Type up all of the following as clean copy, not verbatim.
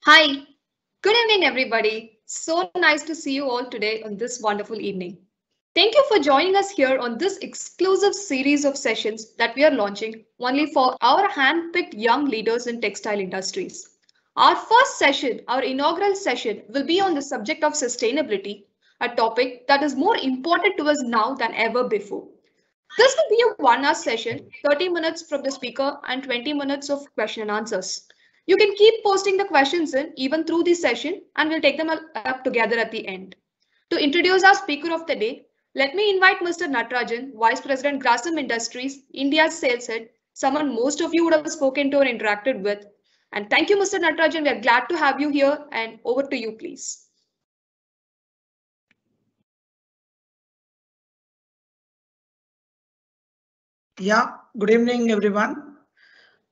Hi, good evening, everybody. So nice to see you all today on this wonderful evening. Thank you for joining us here on this exclusive series of sessions that we are launching only for our hand-picked young leaders in textile industries. Our first session, our inaugural session, will be on the subject of sustainability, a topic that is more important to us now than ever before. This will be a 1 hour session, 30 minutes from the speaker and 20 minutes of question and answers. You can keep posting the questions in even through the session and we'll take them up together at the end. To introduce our speaker of the day, let me invite Mr. Natarajan, Vice President Grasim Industries, India's sales head, someone most of you would have spoken to or interacted with. And thank you, Mr. Natarajan. We are glad to have you here and over to you, please. Yeah, good evening, everyone.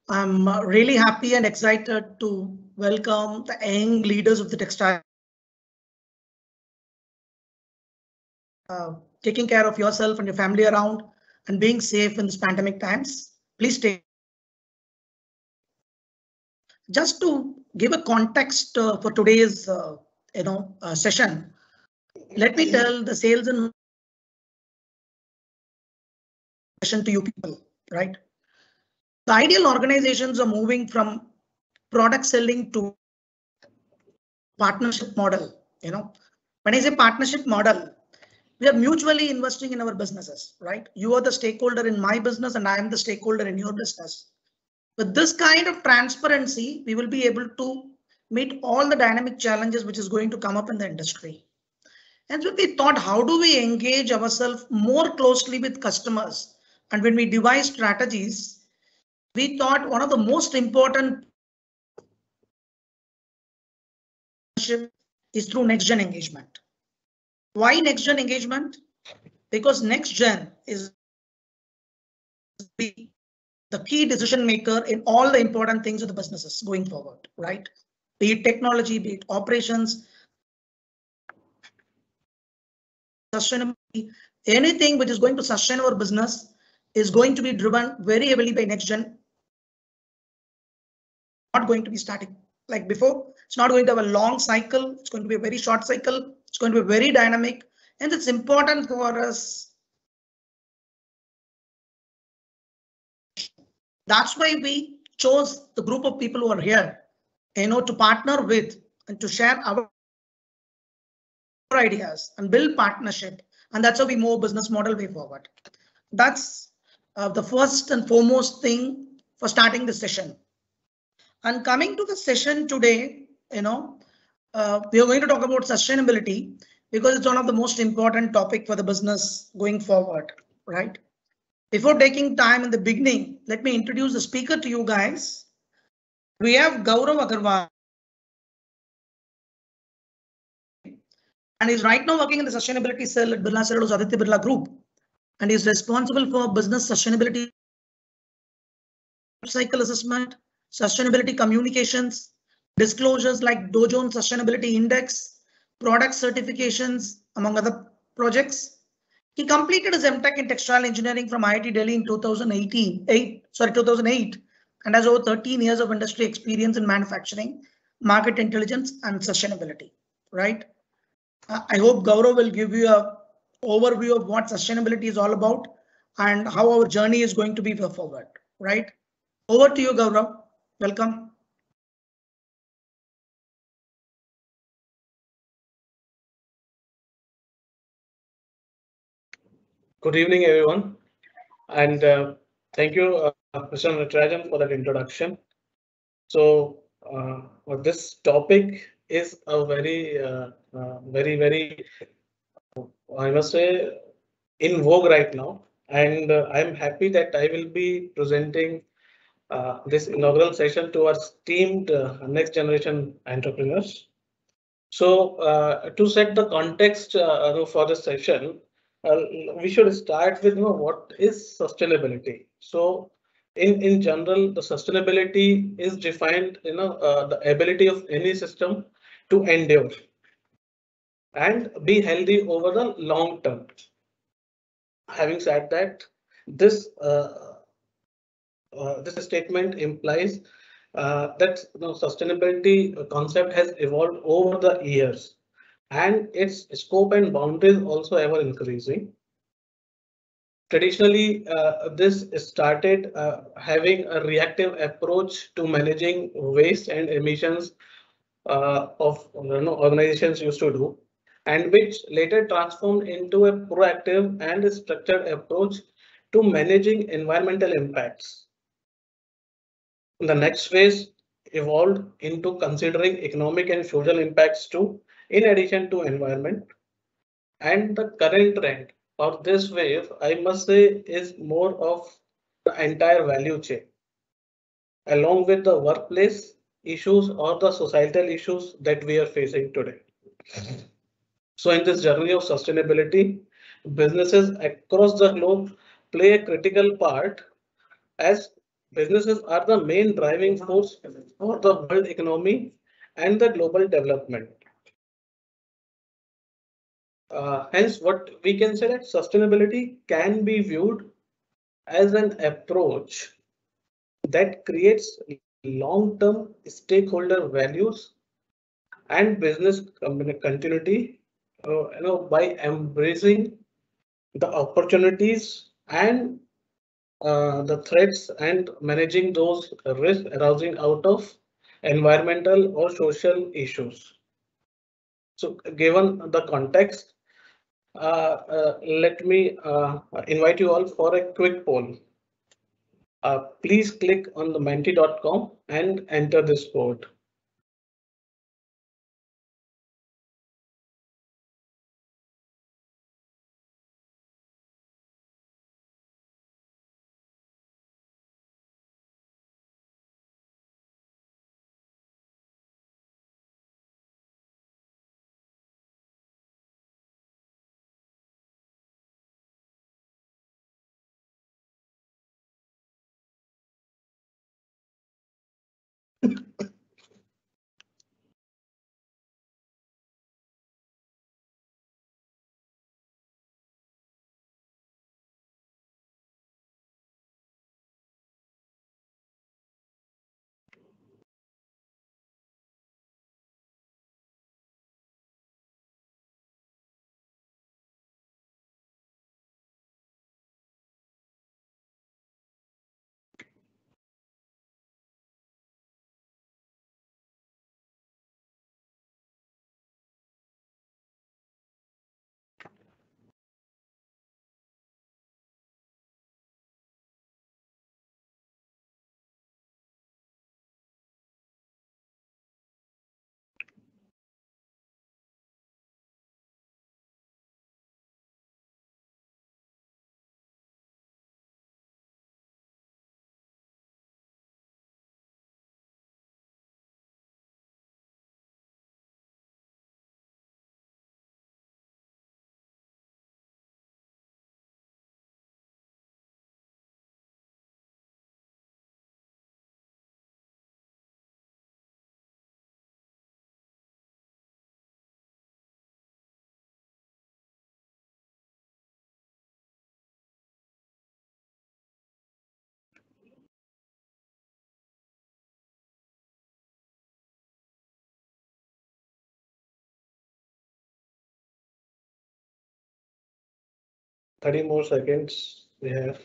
I'm really happy and excited to welcome the young leaders of the textile. Taking care of yourself and your family around and being safe in this pandemic times. Please take. Just to give a context for today's session, let me tell the sales and session to you people, right? The ideal organizations are moving from product selling to partnership model. When I say partnership model, we are mutually investing in our businesses, right? You are the stakeholder in my business and I am the stakeholder in your business. With this kind of transparency, we will be able to meet all the dynamic challenges which is going to come up in the industry. And so we thought, how do we engage ourselves more closely with customers? And when we devise strategies, we thought one of the most important is through next gen engagement. Why next gen engagement? Because next gen is the key decision maker in all the important things of the businesses going forward, right? Be it technology, be it operations, sustainability, anything which is going to sustain our business is going to be driven very heavily by next gen. Not going to be static like before. It's not going to have a long cycle. It's going to be a very short cycle. It's going to be very dynamic, and it's important for us. That's why we chose the group of people who are here, to partner with and to share our ideas and build partnership. And that's how we move business model way forward. That's the first and foremost thing for starting the session. And coming to the session today, we are going to talk about sustainability because it's one of the most important topic for the business going forward, right? Before taking time in the beginning, let me introduce the speaker to you guys. We have Gaurav Agarwal, and he's right now working in the sustainability cell at Birla Cellulose Aditya Birla Group, and he's responsible for business sustainability cycle assessment, sustainability communications, disclosures like Dow Jones Sustainability Index, product certifications, among other projects. He completed his MTech in textile engineering from IIT Delhi in 2008, and has over 13 years of industry experience in manufacturing, market intelligence, and sustainability. Right? I hope Gaurav will give you an overview of what sustainability is all about and how our journey is going to be forward. Right? Over to you, Gaurav. Welcome. Good evening, everyone, and thank you, Mr. Natarajan, for that introduction. So, this topic is a very, very, I must say, in vogue right now, and I'm happy that I will be presenting this inaugural session to our esteemed next generation entrepreneurs. So, to set the context for the session, we should start with what is sustainability. So, in general, the sustainability is defined, the ability of any system to endure and be healthy over the long term. Having said that, this this statement implies that sustainability concept has evolved over the years, and its scope and boundaries also ever increasing. Traditionally, this started having a reactive approach to managing waste and emissions of organizations used to do, and which later transformed into a proactive and structured approach to managing environmental impacts. The next phase evolved into considering economic and social impacts too, in addition to environment. And the current trend of this wave, I must say, is more of the entire value chain, along with the workplace issues or the societal issues that we are facing today. So in this journey of sustainability, businesses across the globe play a critical part, as businesses are the main driving force for the world economy and the global development. Hence, what we can say that sustainability can be viewed as an approach that creates long-term stakeholder values and business continuity, by embracing the opportunities and the threats and managing those risks arising out of environmental or social issues. So, given the context, let me invite you all for a quick poll. Please click on the menti.com and enter this code. Thirty more seconds we have.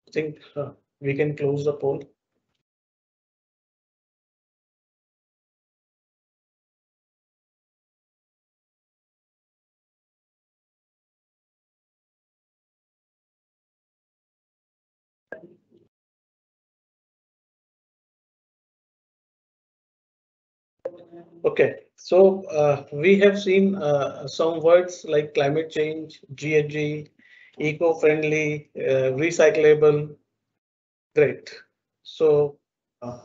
I think we can close the poll. Okay, so we have seen some words like climate change, GHG, eco-friendly, recyclable, Great. So uh,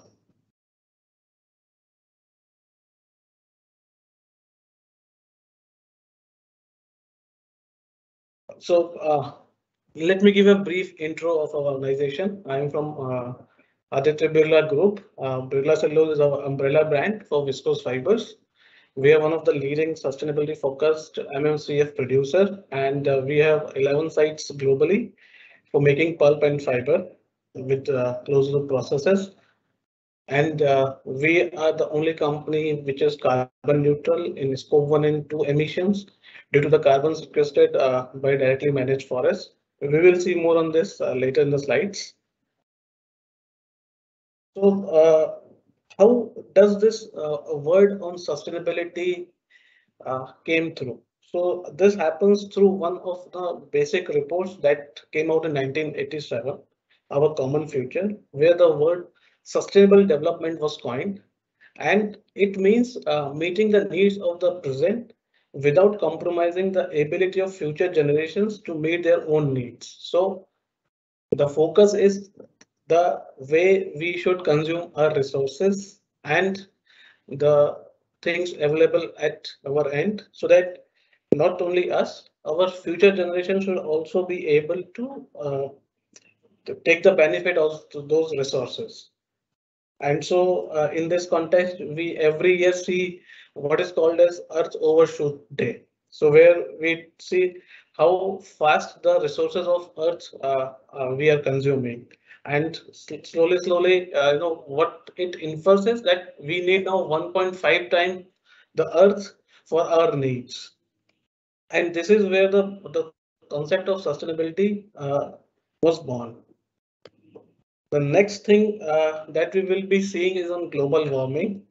so let me give a brief intro of our organization. I am from Aditya Birla Group. Birla Cellulose is our umbrella brand for viscose fibers. We are one of the leading sustainability focused MMCF producer, and we have 11 sites globally for making pulp and fiber with closed loop processes. And we are the only company which is carbon neutral in scope 1 and 2 emissions due to the carbon sequestered by directly managed forests. We will see more on this later in the slides. So how does this word on sustainability came through? So this happens through one of the basic reports that came out in 1987, Our Common Future, where the word sustainable development was coined, and it means meeting the needs of the present without compromising the ability of future generations to meet their own needs. So the focus is the way we should consume our resources and the things available at our end, so that not only us, our future generations should also be able to take the benefit of those resources. And so in this context, we every year see what is called as Earth Overshoot Day. So where we see how fast the resources of Earth we are consuming. And slowly, what it infers is that we need now 1.5 times the Earth for our needs. And this is where the concept of sustainability was born. The next thing that we will be seeing is on global warming.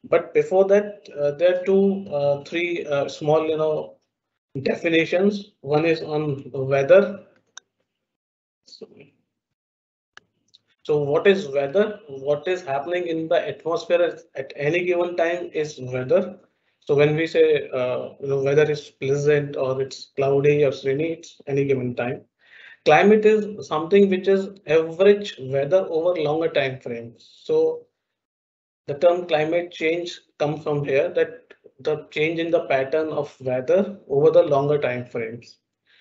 But before that, there are three small, definitions. One is on the weather. So, so what is weather? What is happening in the atmosphere at any given time is weather. So when we say, weather is pleasant or it's cloudy or rainy, it's any given time. Climate is something which is average weather over longer time frames. So the term climate change comes from here, that the change in the pattern of weather over the longer time frames.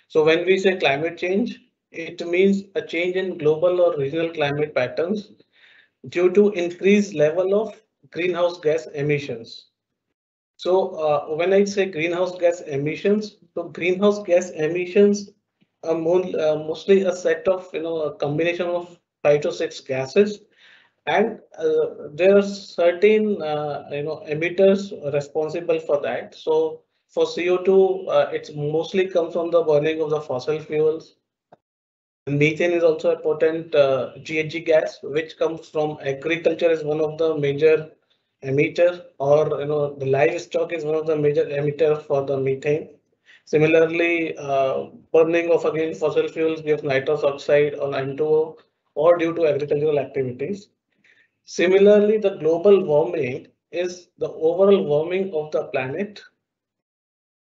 So when we say climate change, it means a change in global or regional climate patterns due to increased level of greenhouse gas emissions. So when I say greenhouse gas emissions, so greenhouse gas emissions are mostly a set of, a combination of 5 to 6 gases, and there are certain emitters responsible for that. So for CO2, it's mostly comes from the burning of the fossil fuels. Methane is also a potent GHG gas, which comes from agriculture, is one of the major emitter, or the livestock is one of the major emitter for the methane. Similarly, burning of again fossil fuels gives nitrous oxide or N2O, or due to agricultural activities. Similarly, the global warming is the overall warming of the planet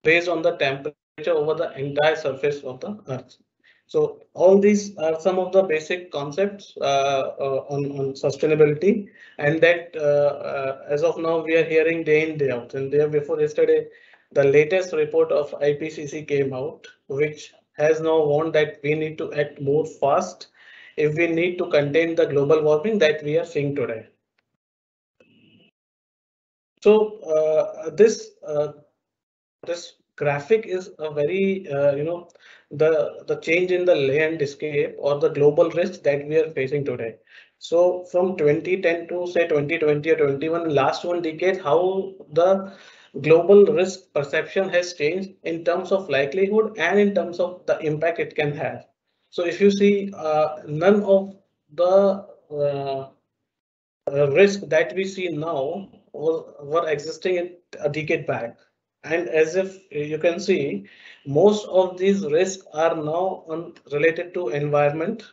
based on the temperature over the entire surface of the Earth. So all these are some of the basic concepts on sustainability, and that as of now we are hearing day in day out. And day before yesterday, the latest report of IPCC came out, which has now warned that we need to act more fast if we need to contain the global warming that we are seeing today. So this graphic is a very the change in the landscape or the global risk that we are facing today. So from 2010 to say 2020 or 21, last one decade, how the global risk perception has changed in terms of likelihood and in terms of the impact it can have. So if you see, none of the risk that we see now were existing a decade back. And as if you can see, most of these risks are now related to environment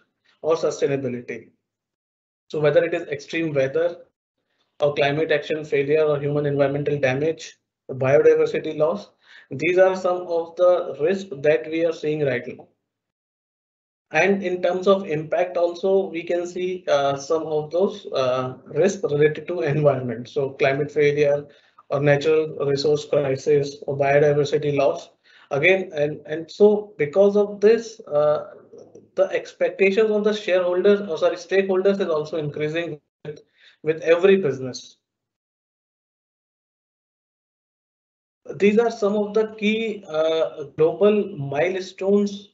or sustainability. So whether it is extreme weather or climate action failure or human environmental damage, biodiversity loss, these are some of the risks that we are seeing right now. And in terms of impact also, we can see some of those risks related to environment. So climate failure or natural resource crisis or biodiversity loss. Again, and so because of this, the expectations of the shareholders, or sorry, stakeholders is also increasing with every business. These are some of the key global milestones,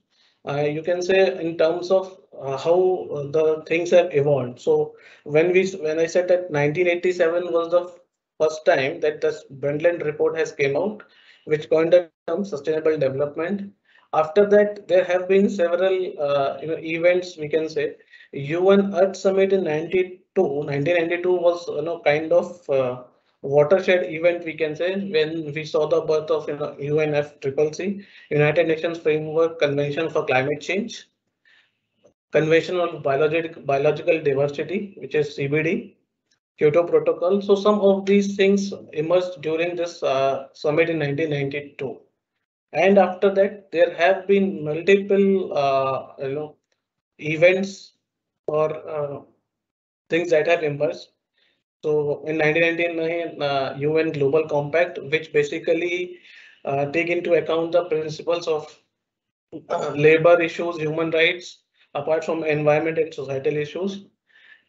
you can say, in terms of how the things have evolved. So when I said that 1987 was the first time that this Brundtland report has came out, which coined the term sustainable development. After that, there have been several events, we can say. UN Earth Summit in 1992 was kind of watershed event, we can say, when we saw the birth of UNFCCC, United Nations Framework Convention for Climate Change, Convention on Biological Diversity, which is CBD, Kyoto Protocol. So some of these things emerged during this summit in 1992. And after that, there have been multiple events or things that have emerged. So in 1999, UN Global Compact, which basically take into account the principles of labor issues, human rights, apart from environment and societal issues.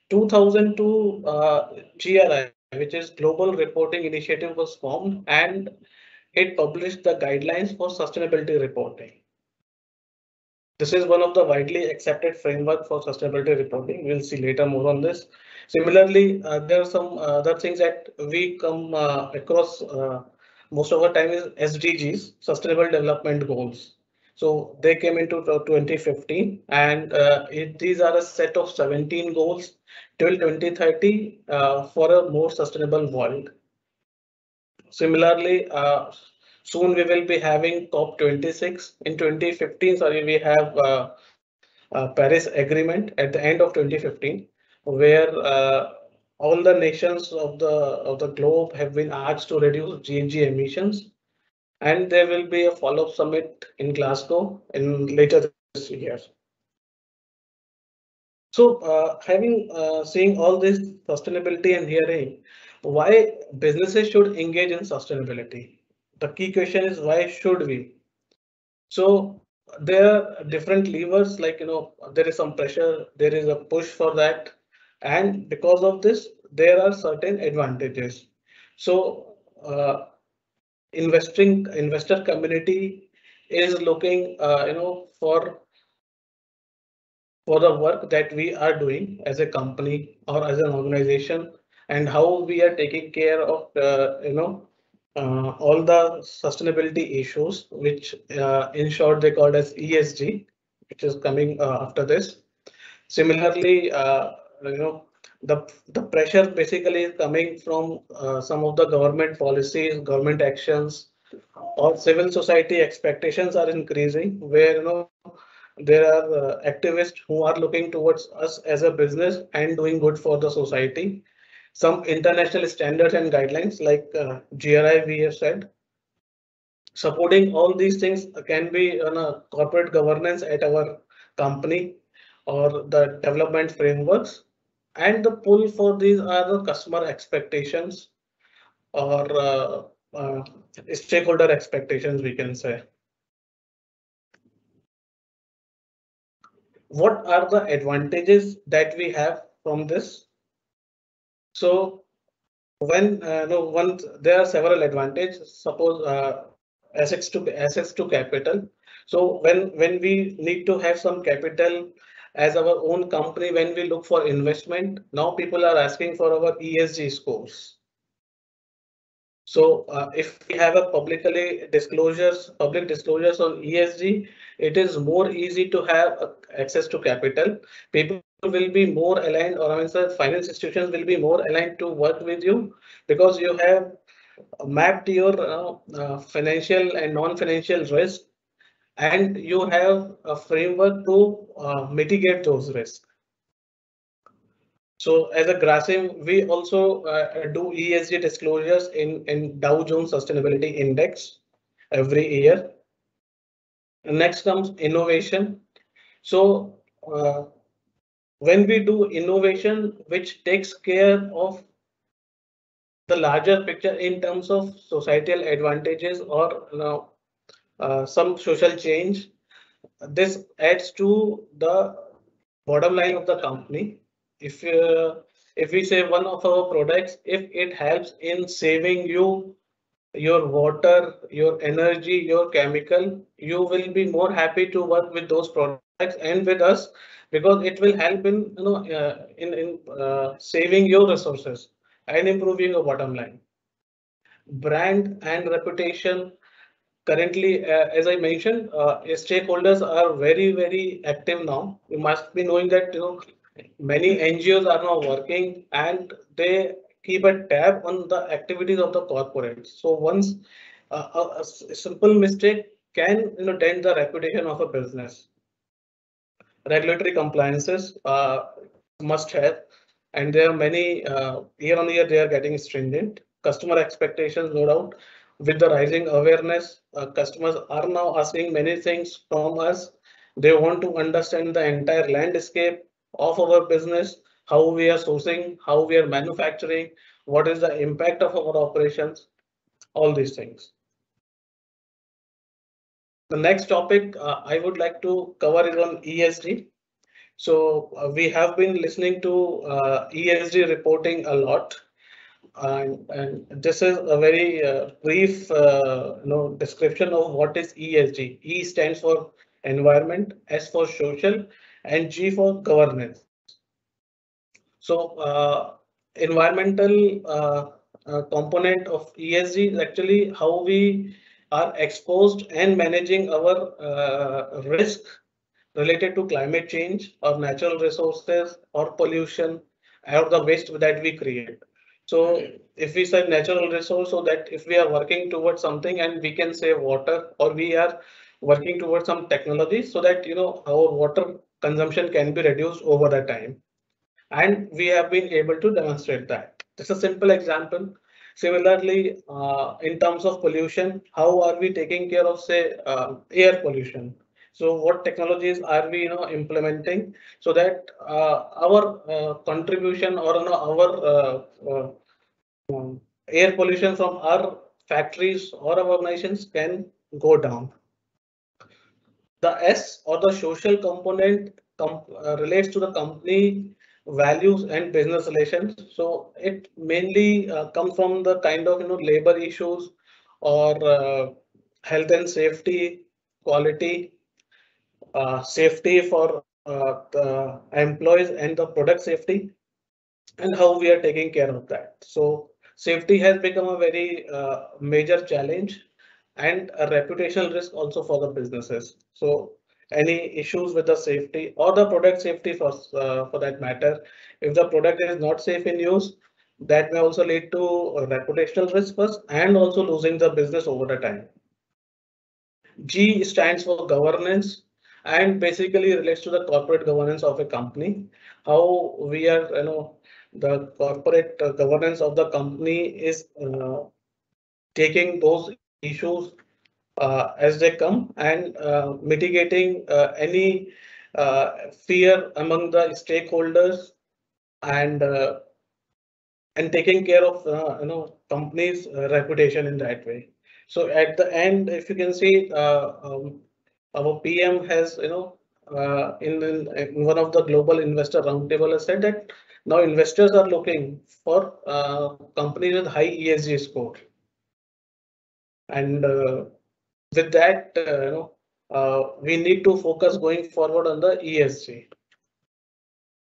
2002 GRI, which is Global Reporting Initiative, was formed, and it published the guidelines for sustainability reporting. This is one of the widely accepted framework for sustainability reporting. We'll see later more on this. Similarly, there are some other things that we come across most of the time is SDGs, Sustainable Development Goals. So they came into 2015, and these are a set of 17 goals till 2030 for a more sustainable world. Similarly, soon we will be having COP26 in 2015. Sorry, we have Paris Agreement at the end of 2015, where all the nations of the globe have been asked to reduce GHG emissions, and there will be a follow-up summit in Glasgow in later this year. So, having seeing all this sustainability and hearing why businesses should engage in sustainability. The key question is, why should we? So there are different levers, like there is some pressure, there is a push for that, and because of this, there are certain advantages. So investor community is looking for the work that we are doing as a company or as an organization, and how we are taking care of all the sustainability issues, which in short they called as ESG, which is coming after this. Similarly, the pressure basically is coming from some of the government policies, government actions, or civil society expectations are increasing, where there are activists who are looking towards us as a business and doing good for the society. Some international standards and guidelines like GRI, we have said. Supporting all these things can be on a corporate governance at our company or the development frameworks. And the pull for these are the customer expectations or stakeholder expectations, we can say. What are the advantages that we have from this? So when no one, there are several advantages. Suppose assets to capital. So when we need to have some capital as our own company, when we look for investment, now people are asking for our ESG scores. So if we have a public disclosures on ESG, it is more easy to have access to capital. People will be more aligned, or I mean, finance institutions will be more aligned to work with you, because you have mapped your financial and non-financial risk, and you have a framework to mitigate those risks. So as a Grasim, we also do ESG disclosures in Dow Jones Sustainability Index every year. And next comes innovation. So when we do innovation which takes care of the larger picture in terms of societal advantages or some social change, this adds to the bottom line of the company. If we say one of our products, if it helps in saving you your water, your energy, your chemical, you will be more happy to work with those products and with us, because it will help in saving your resources and improving your bottom line. Brand and reputation. Currently, as I mentioned, stakeholders are very active now. You must be knowing that many NGOs are now working and they keep a tab on the activities of the corporates. So once a simple mistake can dent the reputation of a business. Regulatory compliances must have, and there are many year on year they are getting stringent. Customer expectations, no doubt, with the rising awareness, customers are now asking many things from us. They want to understand the entire landscape of our business, how we are sourcing, how we are manufacturing, what is the impact of our operations, all these things. The next topic I would like to cover is on ESG. So we have been listening to ESG reporting a lot, and this is a very brief description of what is ESG. E stands for environment, S for social, and G for governance. So environmental component of ESG is actually how we are exposed and managing our risk related to climate change or natural resources or pollution or the waste that we create. So if we say natural resource, so that if we are working towards something and we can save water, or we are working towards some technology so that our water consumption can be reduced over the time. And we have been able to demonstrate that. Just a simple example. Similarly, in terms of pollution, how are we taking care of, say, air pollution? So what technologies are we implementing so that our contribution or our air pollution from our factories or our organizations can go down. The S or the social component relates to the company values and business relations. So it mainly comes from the kind of labor issues or health and safety, quality, safety for the employees and the product safety, and how we are taking care of that. So safety has become a very major challenge and a reputational risk also for the businesses. So any issues with the safety or the product safety for that matter, if the product is not safe in use, that may also lead to a reputational risk first and also losing the business over the time. G stands for governance and basically relates to the corporate governance of a company. How we are, the corporate governance of the company is taking those issues as they come and mitigating any fear among the stakeholders and taking care of company's reputation in that way. So at the end, if you can see, our PM has in one of the global investor roundtable has said that now investors are looking for companies with high ESG score, and with that we need to focus going forward on the ESG.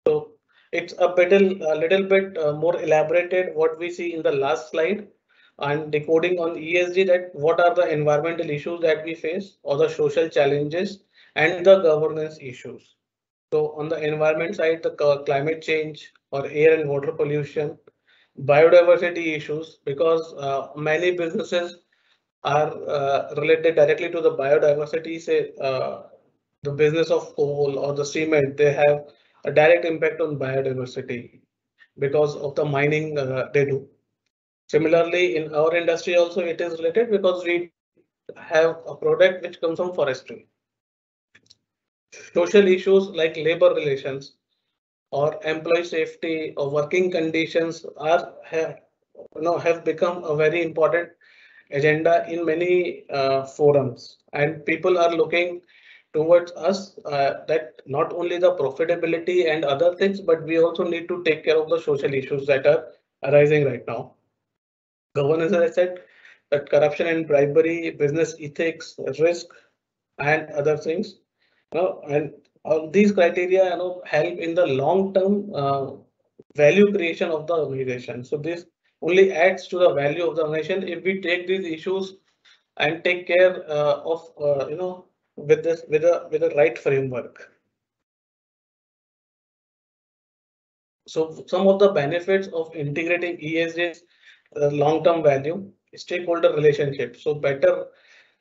So it's a little bit more elaborated what we see in the last slide and decoding on ESG, that what are the environmental issues that we face or the social challenges and the governance issues. So on the environment side, the climate change or air and water pollution, biodiversity issues, because many businesses are related directly to the biodiversity, say the business of coal or the cement, they have a direct impact on biodiversity because of the mining they do. Similarly, in our industry also it is related because we have a product which comes from forestry. Social issues like labor relations or employee safety or working conditions have become a very important agenda in many forums, and people are looking towards us that not only the profitability and other things, but we also need to take care of the social issues that are arising right now. Governance, as I said, that corruption and bribery, business ethics, risk, and other things. And all these criteria, help in the long-term value creation of the organization. So this only adds to the value of the organization if we take these issues and take care of, with this with a right framework. So some of the benefits of integrating ESG is long-term value, stakeholder relationship. So better,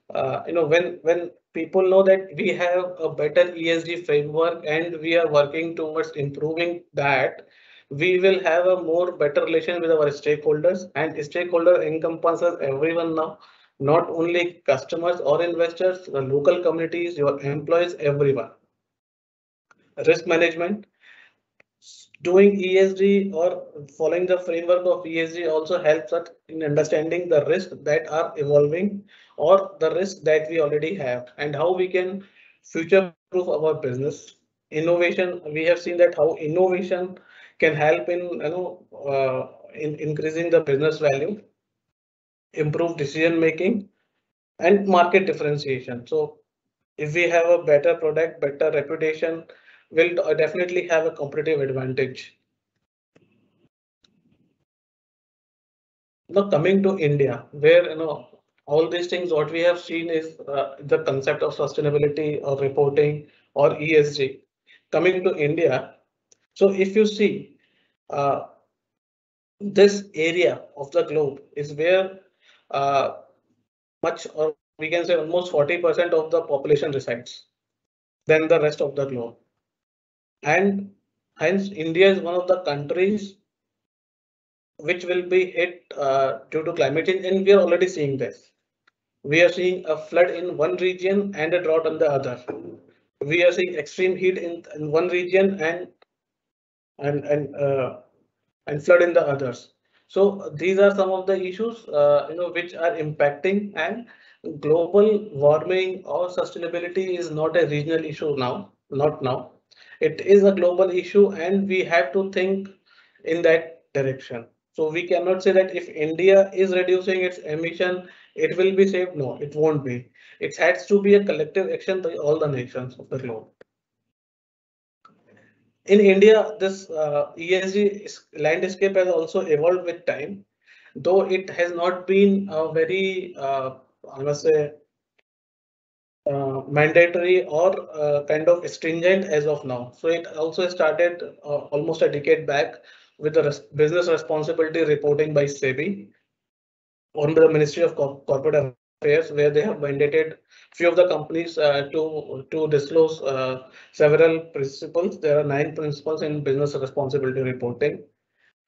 when people know that we have a better ESG framework and we are working towards improving that, we will have a more better relation with our stakeholders, and stakeholder encompasses everyone now, not only customers or investors, the local communities, your employees, everyone. Risk management. Doing ESG or following the framework of ESG also helps us in understanding the risks that are evolving or the risks that we already have and how we can future proof our business. Innovation, we have seen that how innovation can help in in increasing the business value, improve decision making, and market differentiation. So if we have a better product, better reputation, we'll definitely have a competitive advantage. Now coming to India, where all these things what we have seen is the concept of sustainability or reporting or ESG. Coming to India, so if you see uh, this area of the globe is where uh, much, or we can say almost 40% of the population resides than the rest of the globe, and hence India is one of the countries which will be hit due to climate change, and we are already seeing this. We are seeing a flood in one region and a drought in the other. We are seeing extreme heat in one region and and uh, and flood in the others. So these are some of the issues which are impacting, and global warming or sustainability is not a regional issue now, not now. It is a global issue and we have to think in that direction. So we cannot say that if India is reducing its emission, it will be safe. No, it won't be. It has to be a collective action by all the nations of the globe. In India, this ESG landscape has also evolved with time, though it has not been a very, I must say, mandatory or kind of stringent as of now. So it also started almost a decade back with the business responsibility reporting by SEBI on the Ministry of Corporate Affairs, where they have mandated few of the companies to disclose several principles. There are 9 principles in business responsibility reporting.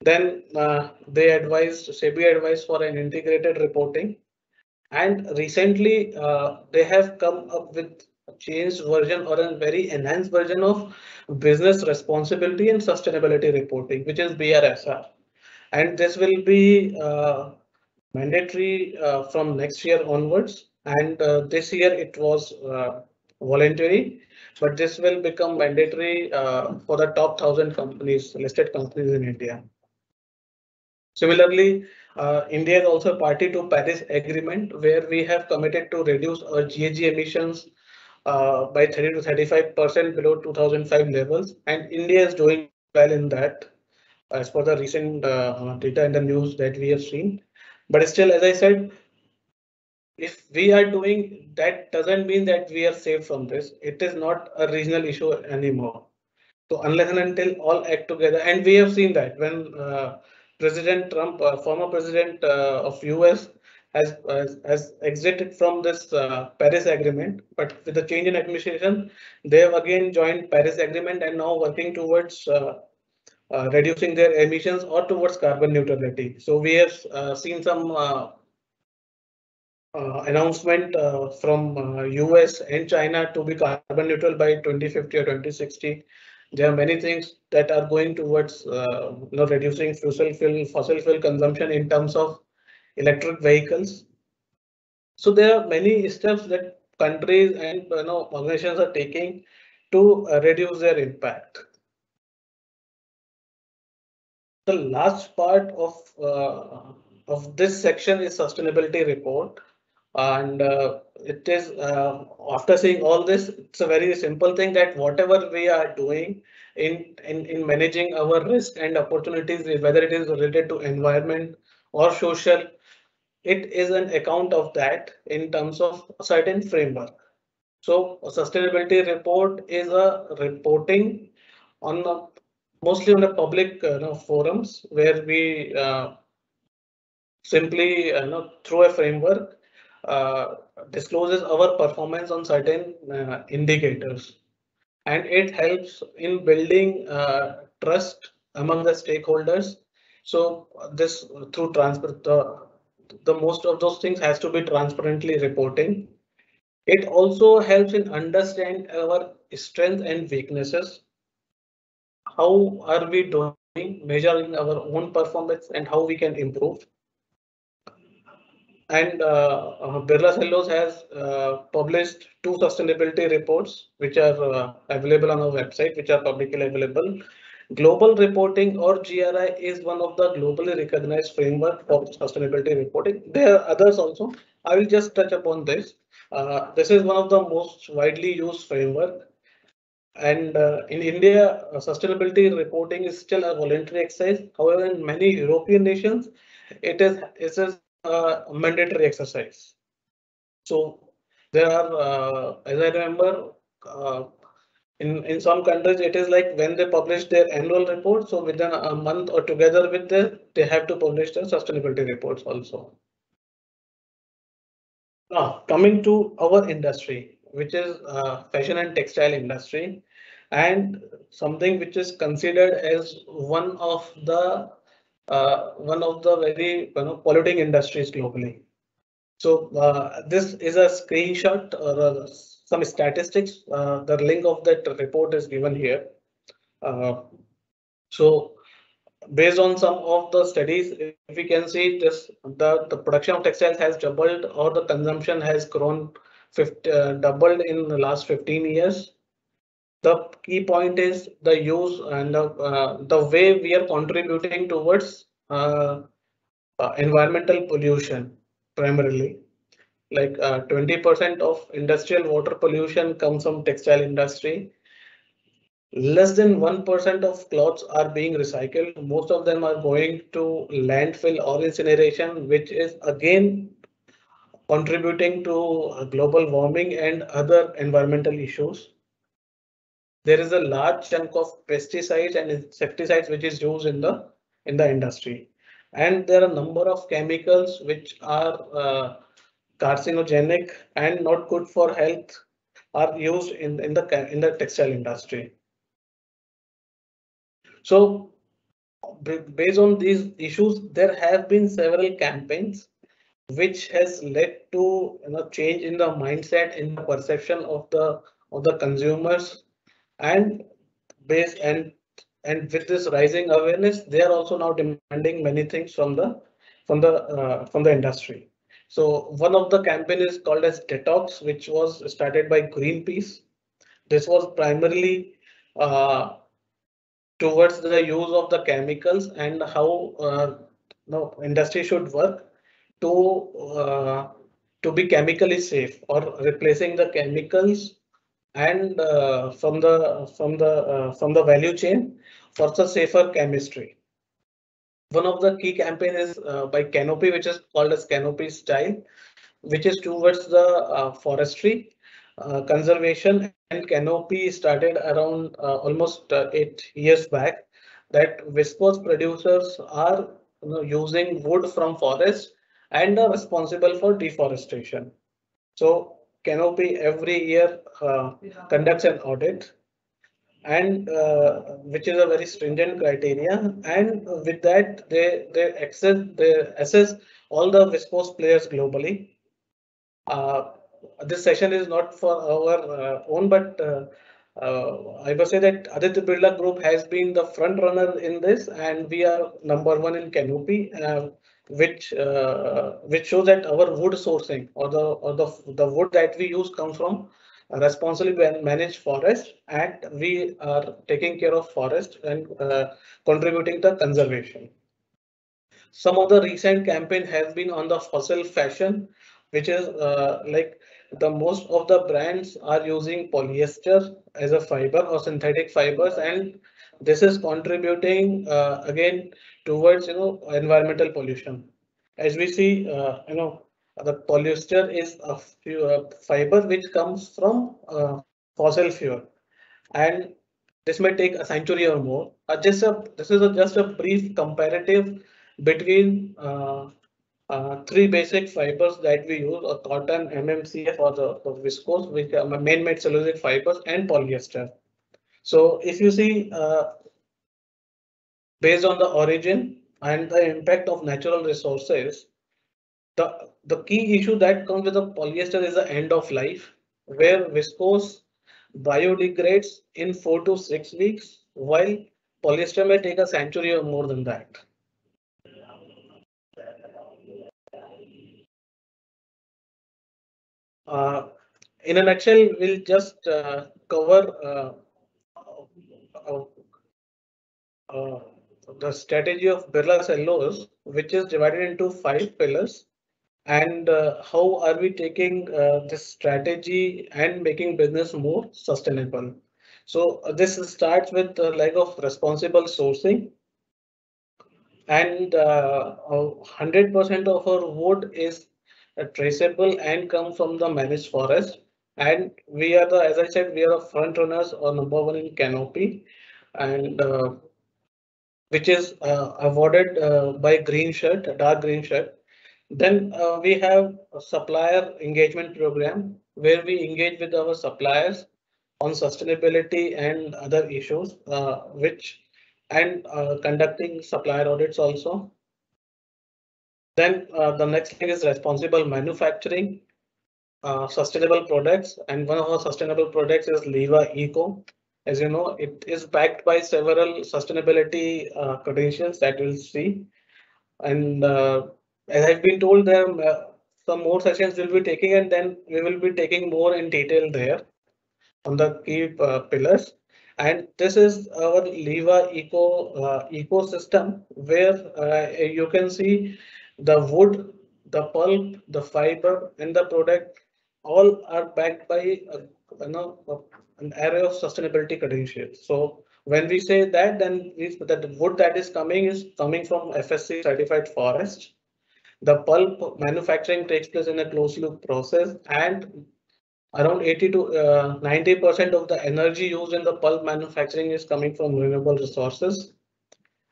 Then SEBI advised for an integrated reporting, and recently they have come up with a changed version or a very enhanced version of business responsibility and sustainability reporting, which is BRSR, and this will be mandatory from next year onwards. And this year it was voluntary, but this will become mandatory for the top 1,000 companies, listed companies in India. Similarly, India is also a party to Paris Agreement, where we have committed to reduce our GHG emissions by 30 to 35% below 2005 levels, and India is doing well in that, as per the recent data in the news that we have seen. But still, as I said, if we are doing that, doesn't mean that we are safe from this. It is not a regional issue anymore. So unless and until all act together, and we have seen that when President Trump, former president of US, has exited from this Paris Agreement, but with the change in administration, they have again joined Paris Agreement and now working towards reducing their emissions or towards carbon neutrality. So we have seen some announcement from US and China to be carbon neutral by 2050 or 2060. There are many things that are going towards reducing fossil fuel consumption in terms of electric vehicles. So there are many steps that countries and organizations are taking to reduce their impact. The last part of this section is sustainability report, and it is after seeing all this, it's a very simple thing that whatever we are doing in managing our risk and opportunities, whether it is related to environment or social, it is an account of that in terms of a certain framework. So a sustainability report is a reporting on mostly on the public forums where we simply through a framework discloses our performance on certain indicators, and it helps in building trust among the stakeholders. So this through the most of those things has to be transparently reporting. It also helps in understand our strengths and weaknesses. How are we doing, measuring our own performance and how we can improve. And Birla Cellos has published two sustainability reports, which are available on our website, which are publicly available. Global reporting or GRI is one of the globally recognized framework for sustainability reporting. There are others also. I will just touch upon this. This is one of the most widely used framework. And in India, sustainability reporting is still a voluntary exercise. However, in many European nations, it is a mandatory exercise. So there are, as I remember, uh, in some countries, it is like when they publish their annual report. So within a month or together with they have to publish their sustainability reports also. Now, coming to our industry, which is fashion and textile industry, and something which is considered as one of the very polluting industries globally. So this is a screenshot or some statistics. The link of that report is given here. Uh, so based on some of the studies, if we can see this, the production of textiles has doubled or the consumption has grown doubled in the last 15 years. The key point is the use and the way we are contributing towards environmental pollution primarily. Like 20% of industrial water pollution comes from textile industry. Less than 1% of clothes are being recycled. Most of them are going to landfill or incineration, which is again contributing to global warming and other environmental issues. There is a large chunk of pesticides and insecticides which is used in the industry, and there are a number of chemicals which are carcinogenic and not good for health are used in the textile industry. So based on these issues, there have been several campaigns which has led to change in the mindset, in the perception of the consumers, and based and with this rising awareness, they are also now demanding many things from the industry. So one of the campaign is called as Detox, which was started by Greenpeace. This was primarily uh, towards the use of the chemicals and how no industry should work to uh, to be chemically safe or replacing the chemicals and from the value chain for the safer chemistry. One of the key campaign is by Canopy, which is called as Canopy Style, which is towards the forestry conservation, and Canopy started around almost 8 years back. That viscose producers are using wood from forest and are responsible for deforestation. So Canopy every year conducts an audit, and which is a very stringent criteria, and with that they assess all the viscose players globally, This session is not for our own, but I must say that Aditya Birla Group has been the front runner in this, and we are number one in canopy, which shows that our wood sourcing or the wood that we use comes from responsibly managed forest, and we are taking care of forest and contributing to conservation. Some of the recent campaign has been on the fossil fashion, which is like the most of the brands are using polyester as a fiber or synthetic fibers, and this is contributing again towards environmental pollution. As we see, the polyester is a fiber which comes from fossil fuel, and this may take a century or more. Just a brief comparative between three basic fibers that we use: cotton, MMCF, or the viscose, which are man-made cellulosic fibers, and polyester. So if you see, based on the origin and the impact of natural resources, the key issue that comes with the polyester is the end of life, where viscose biodegrades in 4 to 6 weeks, while polyester may take a century or more than that. In a nutshell, we'll just cover uh, uh, the strategy of Birla Cellulose, which is divided into 5 pillars, and how are we taking this strategy and making business more sustainable. So this starts with the leg of responsible sourcing, and 100% of our wood is traceable and come from the managed forest. And we are as I said, we are the front runners or number one in canopy, and which is awarded by green shirt, dark green shirt. Then we have a supplier engagement program where we engage with our suppliers on sustainability and other issues, which and conducting supplier audits also. Then the next thing is responsible manufacturing, sustainable products, and one of our sustainable products is Leva Eco. As you know, it is backed by several sustainability credentials that we'll see. And as I've been told, there some more sessions we'll be taking, and then we will be taking more in detail there on the key pillars. And this is our Leva ecosystem, where you can see the wood, the pulp, the fiber, and the product all are backed by an array of sustainability credentials. So when we say that, then that the wood that is coming from FSC certified forest. The pulp manufacturing takes place in a closed loop process, and around 80 to 90% of the energy used in the pulp manufacturing is coming from renewable resources.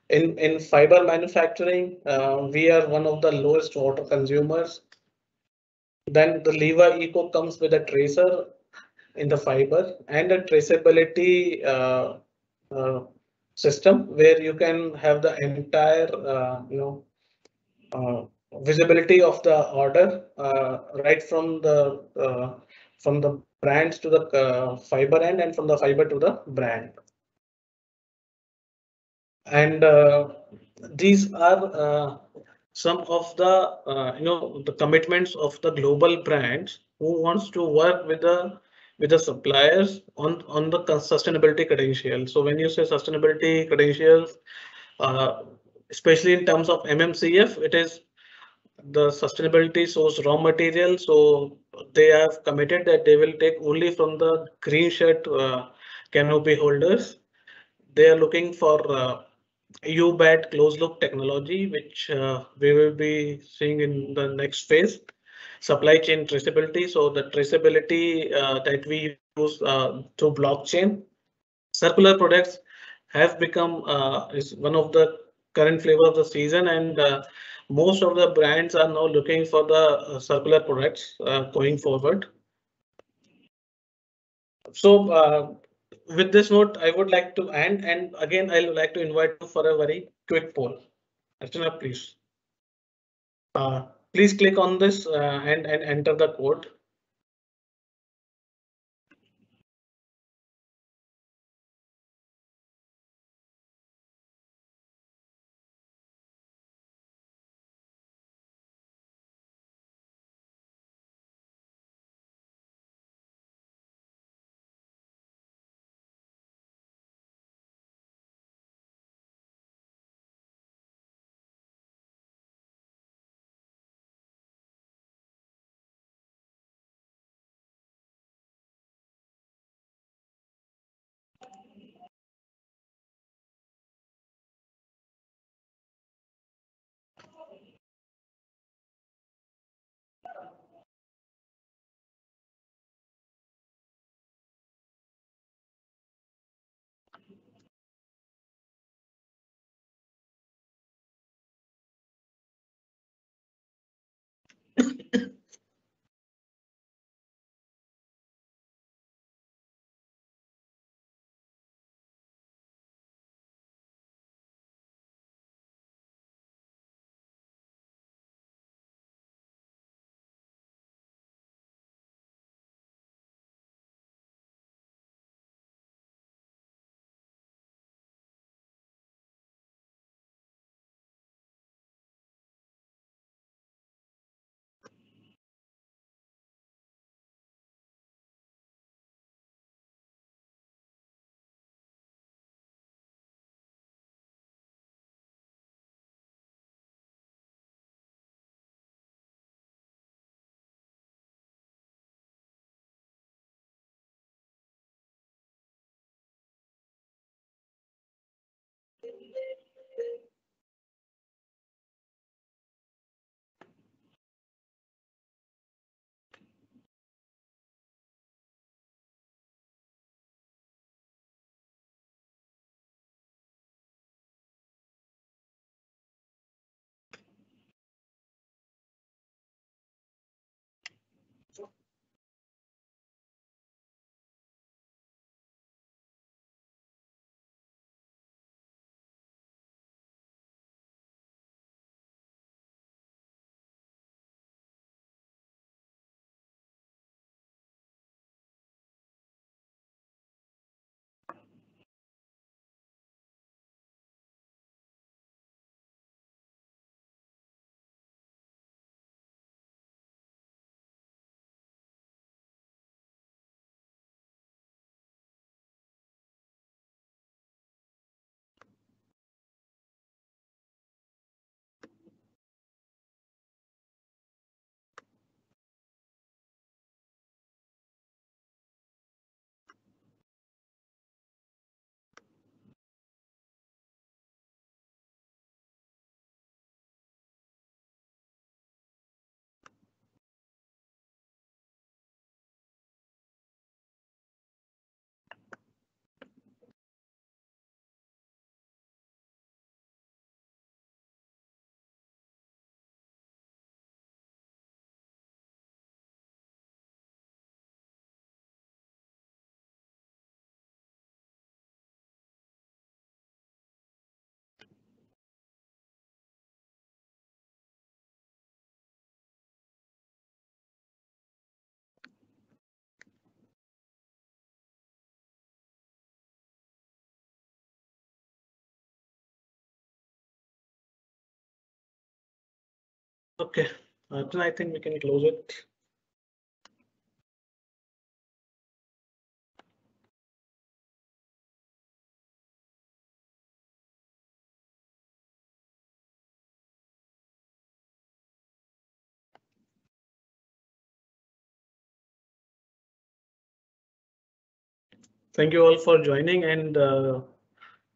In fiber manufacturing, we are one of the lowest water consumers. Then the Leva Eco comes with a tracer in the fiber and a traceability system where you can have the entire uh, visibility of the order right from the brands to the fiber end, and from the fiber to the brand. And these are some of the commitments of the global brands who wants to work with the suppliers on the sustainability credentials. So when you say sustainability credentials, uh, especially in terms of MMCF, it is the sustainability source raw material. So they have committed that they will take only from the green shirt canopy holders. They are looking for UBAT closed loop technology, which we will be seeing in the next phase. Supply chain traceability. So the traceability that we use through blockchain. Circular products have become is one of the current flavor of the season, and most of the brands are now looking for the circular products going forward. So with this note, I would like to end, and again, I would like to invite you for a very quick poll. Archana, please. please click on this and enter the code. Okay, then I think we can close it. Thank you all for joining, and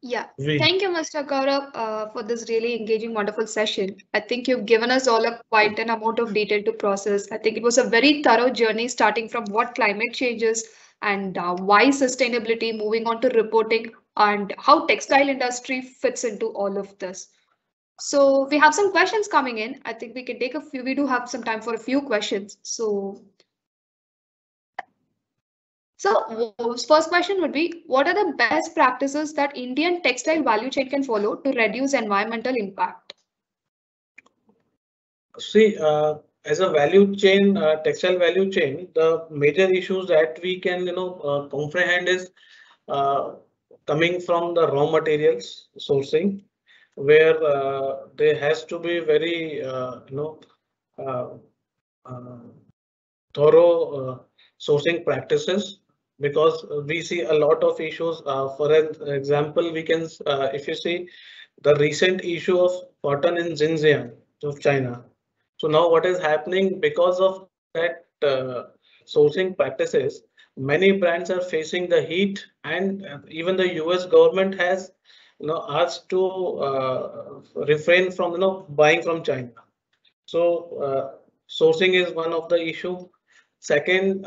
Yeah, thank you, Mr. Gaurav, for this really engaging, wonderful session. I think you've given us all a quite an amount of detail to process. I think it was a very thorough journey, starting from what climate changes and why sustainability, moving on to reporting, and how textile industry fits into all of this. So we have some questions coming in. I think we can take a few. We do have some time for a few questions. First question would be, what are the best practices that Indian textile value chain can follow to reduce environmental impact? See, as a value chain, textile value chain, the major issues that we can, comprehend is uh, coming from the raw materials sourcing, where there has to be very, uh, uh, thorough sourcing practices, because we see a lot of issues. For an example, we can, if you see the recent issue of cotton in Xinjiang of China. So now what is happening because of that sourcing practices, many brands are facing the heat, and even the US government has asked to refrain from buying from China. So sourcing is one of the issue. Second,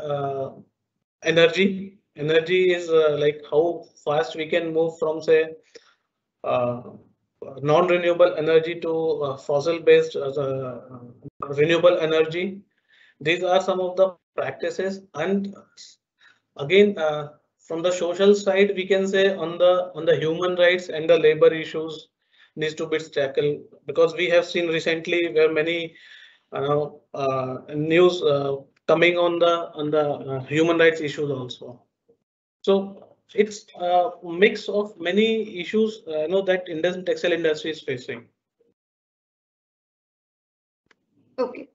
energy. Energy is like how fast we can move from, say, uh, non-renewable energy to fossil-based renewable energy. These are some of the practices. And again, from the social side, we can say on the human rights and the labor issues needs to be tackled, because we have seen recently where many news coming on the human rights issues also. So it's a mix of many issues, that Indian textile industry is facing. Okay.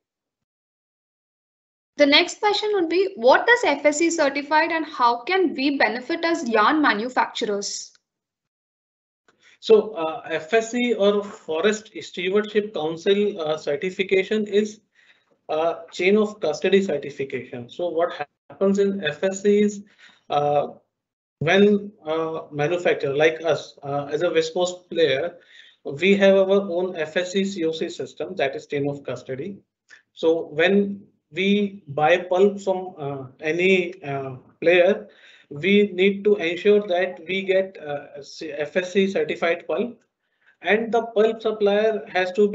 The next question would be, what does FSC certified and how can we benefit as yarn manufacturers? So FSC, or Forest Stewardship Council certification, is chain of custody certification. So what happens in FSC is, uh, when manufacturer like us as a viscose player, we have our own FSC COC system, that is chain of custody. So when we buy pulp from any player, we need to ensure that we get FSC certified pulp, and the pulp supplier has to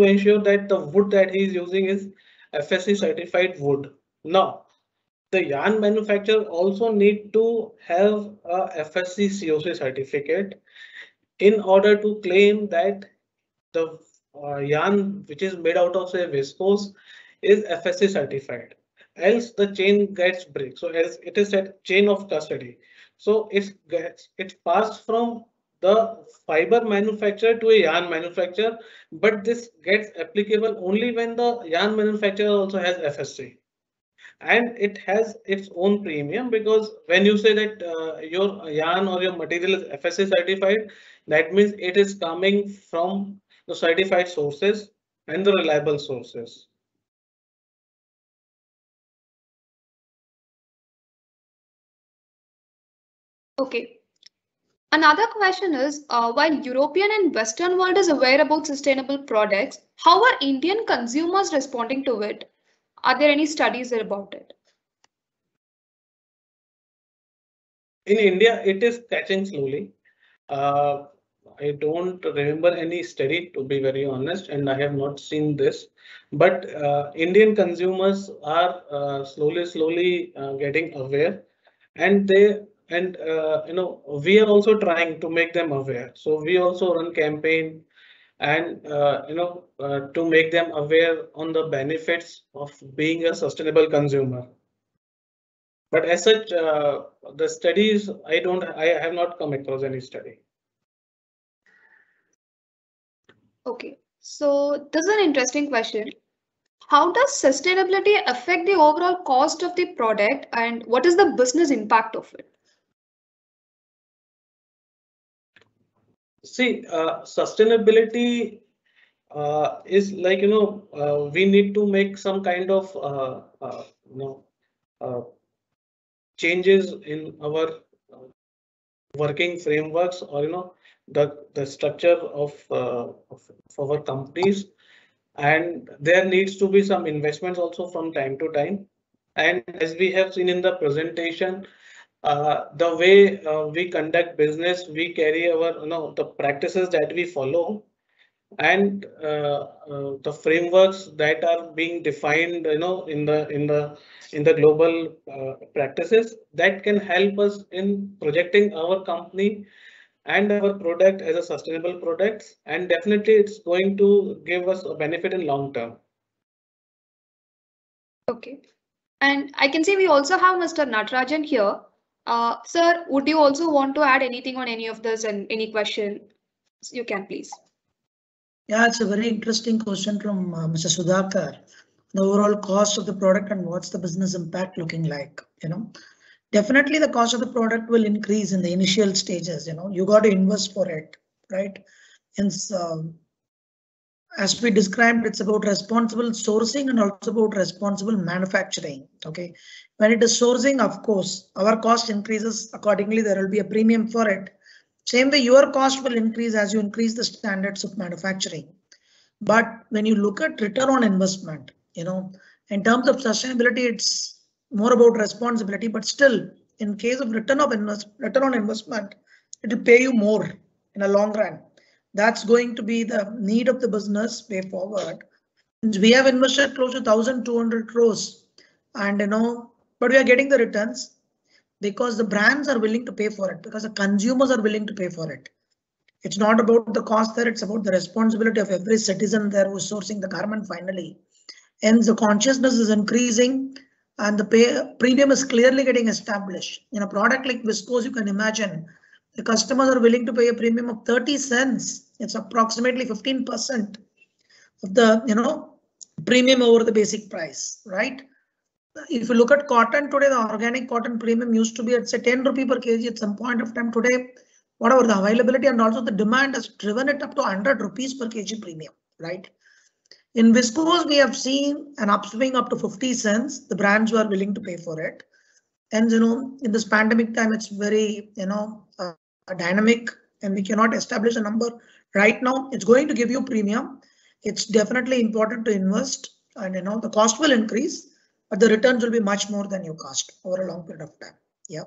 ensure that the wood that he is using is FSC certified wood. Now, the yarn manufacturer also need to have a FSC COC certificate in order to claim that the yarn which is made out of, say, viscose is FSC certified. Else the chain gets break. So as it is a chain of custody. So it's passed from the fiber manufacturer to a yarn manufacturer, but this gets applicable only when the yarn manufacturer also has FSC. And it has its own premium, because when you say that your yarn or your material is FSC certified, that means it is coming from the certified sources and the reliable sources. Okay. Another question is, while European and Western world is aware about sustainable products, how are Indian consumers responding to it? Are there any studies about it? In India, it is catching slowly. Uh, I don't remember any study, to be very honest, and I have not seen this. But Indian consumers are slowly getting aware, and we are also trying to make them aware. So we also run campaign, and to make them aware on the benefits of being a sustainable consumer. But as such, the studies, I have not come across any study. Okay, so this is an interesting question. How does sustainability affect the overall cost of the product and what is the business impact of it? See, sustainability is like, we need to make some kind of, uh, changes in our working frameworks, or, the structure of our companies. And there needs to be some investments also from time to time. And as we have seen in the presentation, the way we conduct business, we carry our, the practices that we follow, and the frameworks that are being defined, in the global practices, that can help us in projecting our company and our product as a sustainable product, and definitely it's going to give us a benefit in long term. Okay. And I can see we also have Mr. Natarajan here. Sir, would you also want to add anything on any of this and any question? You can please. Yeah, it's a very interesting question from Mr. Sudhakar. The overall cost of the product and what's the business impact looking like, Definitely the cost of the product will increase in the initial stages, you got to invest for it, right? Hence, as we described, it's about responsible sourcing and also about responsible manufacturing. Okay, when it is sourcing, of course, our cost increases accordingly. There will be a premium for it. Same way, your cost will increase as you increase the standards of manufacturing. But when you look at return on investment, in terms of sustainability, it's more about responsibility. But still, in case of return on investment, it will pay you more in a long run. That's going to be the need of the business way forward. We have invested close to 1,200 crores, and but we are getting the returns because the brands are willing to pay for it, because the consumers are willing to pay for it. It's not about the cost there, it's about the responsibility of every citizen there who's sourcing the garment finally. Hence, the consciousness is increasing and the premium is clearly getting established. In a product like viscose, you can imagine the customers are willing to pay a premium of 30 cents. It's approximately 15% of the premium over the basic price, right? If you look at cotton today, the organic cotton premium used to be at say 10 rupee per kg at some point of time. Today, whatever the availability and also the demand has driven it up to 100 rupees per kg premium, right? In viscose, we have seen an upswing up to 50 cents. The brands were willing to pay for it. And in this pandemic time, it's very dynamic, and we cannot establish a number right now. It's going to give you premium. It's definitely important to invest, and the cost will increase, but the returns will be much more than your cost over a long period of time. Yeah.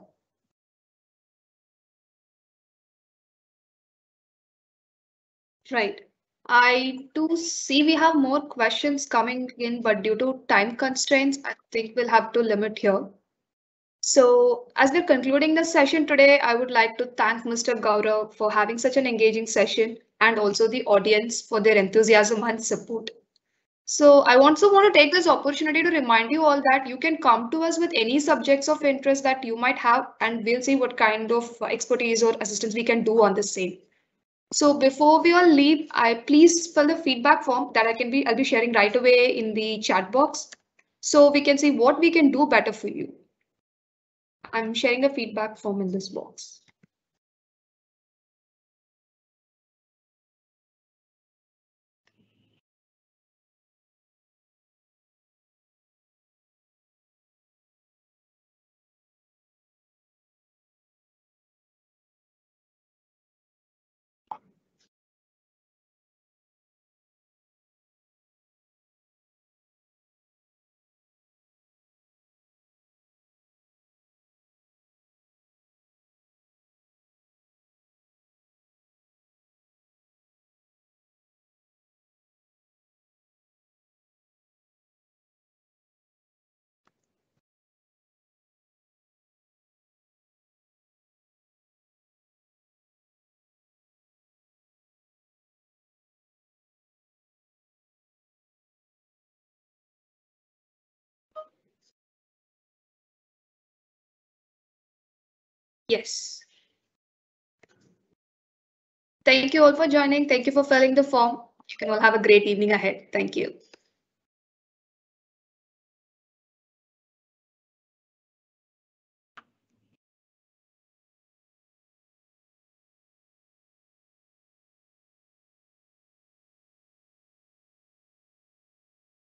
Right. I do see we have more questions coming in, but due to time constraints, I think we'll have to limit here. So as we're concluding the session today, I would like to thank Mr. Gaurav for having such an engaging session and also the audience for their enthusiasm and support. So I also want to take this opportunity to remind you all that you can come to us with any subjects of interest that you might have, and we'll see what kind of expertise or assistance we can do on the same. So before we all leave, I please fill the feedback form that I'll be sharing right away in the chat box, so we can see what we can do better for you. I'm sharing the feedback form in this box. Yes. Thank you all for joining. Thank you for filling the form. You can all have a great evening ahead. Thank you.